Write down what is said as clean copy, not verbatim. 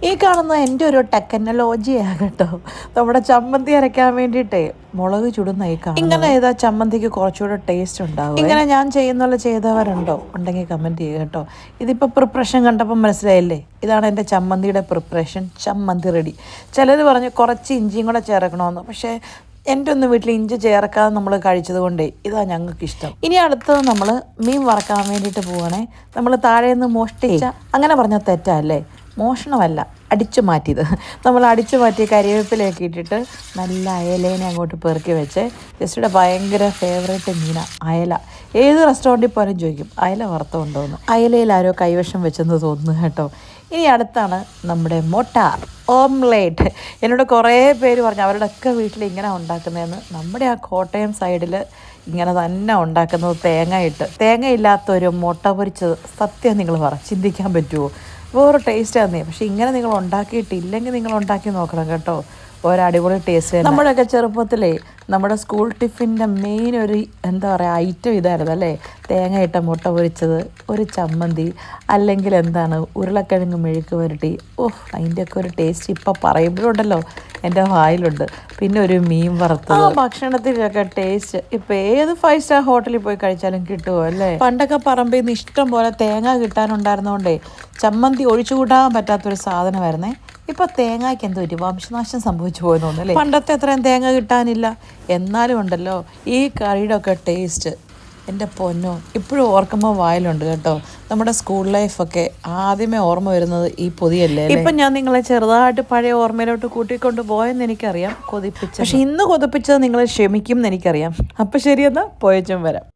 ഈ കാണുന്ന എൻ്റെ ഒരു ടെക്നോളജിയാണ് കേട്ടോ. നമ്മുടെ ചമ്മന്തി അരയ്ക്കാൻ വേണ്ടിയിട്ടേ മുളക് ചുടുന്ന ഈ കാണും. ഇങ്ങനെ ചെയ്താ ചമ്മന്തിക്ക് കുറച്ചുകൂടെ ടേസ്റ്റ് ഉണ്ടാവും. ഇങ്ങനെ ഞാൻ ചെയ്യുന്ന ചെയ്തവരുണ്ടോ ഉണ്ടെങ്കിൽ കമൻറ്റ് ചെയ്യുക കേട്ടോ. ഇതിപ്പോൾ പ്രിപ്പറേഷൻ കണ്ടപ്പോൾ മനസ്സിലായില്ലേ, ഇതാണ് എൻ്റെ ചമ്മന്തിയുടെ പ്രിപ്പറേഷൻ. ചമ്മന്തി റെഡി. ചിലർ പറഞ്ഞു കുറച്ച് ഇഞ്ചിയും കൂടെ ചേർക്കണമെന്ന്, പക്ഷേ എൻ്റെ ഒന്നും വീട്ടിൽ ഇഞ്ചി ചേർക്കാതെ നമ്മൾ കഴിച്ചത് കൊണ്ടേ ഇതാണ് ഞങ്ങൾക്ക് ഇഷ്ടം. ഇനി അടുത്തത് നമ്മൾ മീൻ വറക്കാൻ വേണ്ടിയിട്ട് പോവുകയാണേ. നമ്മൾ താഴെ നിന്ന് മോഷ്ടിച്ച, അങ്ങനെ പറഞ്ഞാൽ തെറ്റല്ലേ, മോഷണമല്ല, അടിച്ചു മാറ്റിയത്. നമ്മൾ അടിച്ചു മാറ്റി കരിവേപ്പിലയൊക്കെ ഇട്ടിട്ട് നല്ല അയലേനെ അങ്ങോട്ട് പെറുക്കി വെച്ച് ജസ്റ്റിയുടെ ഭയങ്കര ഫേവറേറ്റ് മീനാണ് അയല. ഏത് റെസ്റ്റോറൻറ്റിൽ പോലും ചോദിക്കും അയല വറുത്തുകൊണ്ടോന്ന്. അയലയിൽ ആരോ കൈവശം വെച്ചെന്ന് തോന്നുന്നു കേട്ടോ. ഇനി അടുത്താണ് നമ്മുടെ മുട്ട ഓംലേറ്റ്. എന്നോട് കുറേ പേര് പറഞ്ഞു അവരുടെയൊക്കെ വീട്ടിൽ ഇങ്ങനെ ഉണ്ടാക്കുന്നതെന്ന്. നമ്മുടെ ആ കോട്ടയം സൈഡിൽ ഇങ്ങനെ തന്നെ ഉണ്ടാക്കുന്നത് തേങ്ങയില്ലാത്തൊരു മുട്ട പൊരിച്ചത്. സത്യം നിങ്ങൾ പറ, ചിന്തിക്കാൻ പറ്റുമോ? വേറെ ടേസ്റ്റാന്നേ. പക്ഷേ ഇങ്ങനെ നിങ്ങൾ ഉണ്ടാക്കിയിട്ടില്ലെങ്കിൽ നിങ്ങൾ ഉണ്ടാക്കി നോക്കണം കേട്ടോ. ഒരടിപൊളി ടേസ്റ്റ്. നമ്മുടെയൊക്കെ ചെറുപ്പത്തിലേ നമ്മുടെ സ്കൂൾ ടിഫിൻ്റെ മെയിൻ ഒരു എന്താ പറയുക ഐറ്റം ഇതായിരുന്നു അല്ലേ, തേങ്ങയിട്ട മുട്ട പൊരിച്ചത്, ഒരു ചമ്മന്തി, അല്ലെങ്കിൽ എന്താണ് ഉരുളക്കിഴങ്ങ് മെഴുക്ക് പുരട്ടി. ഓഹ്, അതിൻ്റെയൊക്കെ ഒരു ടേസ്റ്റ് ഇപ്പം പറയുമ്പോഴുണ്ടല്ലോ എൻ്റെ വായിലുണ്ട്. പിന്നെ ഒരു മീൻ വറുത്തത്. ആ ഭക്ഷണത്തിൻ്റെയൊക്കെ ടേസ്റ്റ് ഇപ്പം ഏത് 5 സ്റ്റാർ ഹോട്ടലിൽ പോയി കഴിച്ചാലും കിട്ടുമോ അല്ലേ? പണ്ടൊക്കെ പറമ്പിൽ നിന്ന് ഇഷ്ടം പോലെ തേങ്ങ കിട്ടാനുണ്ടായിരുന്നതുകൊണ്ടേ ചമ്മന്തി ഒഴിച്ചുകൂടാൻ പറ്റാത്തൊരു സാധനമായിരുന്നേ. ഇപ്പോൾ തേങ്ങയ്ക്ക് എന്തോ ഒരു വംശനാശം സംഭവിച്ചു പോയെന്ന് തോന്നുന്നല്ലേ. പണ്ടത്തെ അത്രയും തേങ്ങ കിട്ടാനില്ല. എന്നാലും ഉണ്ടല്ലോ ഈ കറിയുടെ ഒക്കെ ടേസ്റ്റ്, എൻ്റെ പൊന്നോ, ഇപ്പോഴും ഓർക്കുമ്പോൾ വായിലുണ്ട് കേട്ടോ. നമ്മുടെ സ്കൂൾ ലൈഫൊക്കെ ആദ്യമേ ഓർമ്മ വരുന്നത് ഈ പൊതിയല്ലേ. ഇപ്പം ഞാൻ നിങ്ങളെ ചെറുതായിട്ട് പഴയ ഓർമ്മയിലോട്ട് കൂട്ടിക്കൊണ്ട് പോയെന്ന് എനിക്കറിയാം, കൊതിപ്പിച്ച. പക്ഷെ ഇന്ന് കൊതിപ്പിച്ചത് നിങ്ങൾ ക്ഷമിക്കും എന്ന് എനിക്കറിയാം. അപ്പം ശരിയെന്നാൽ പോയച്ചും വരാം.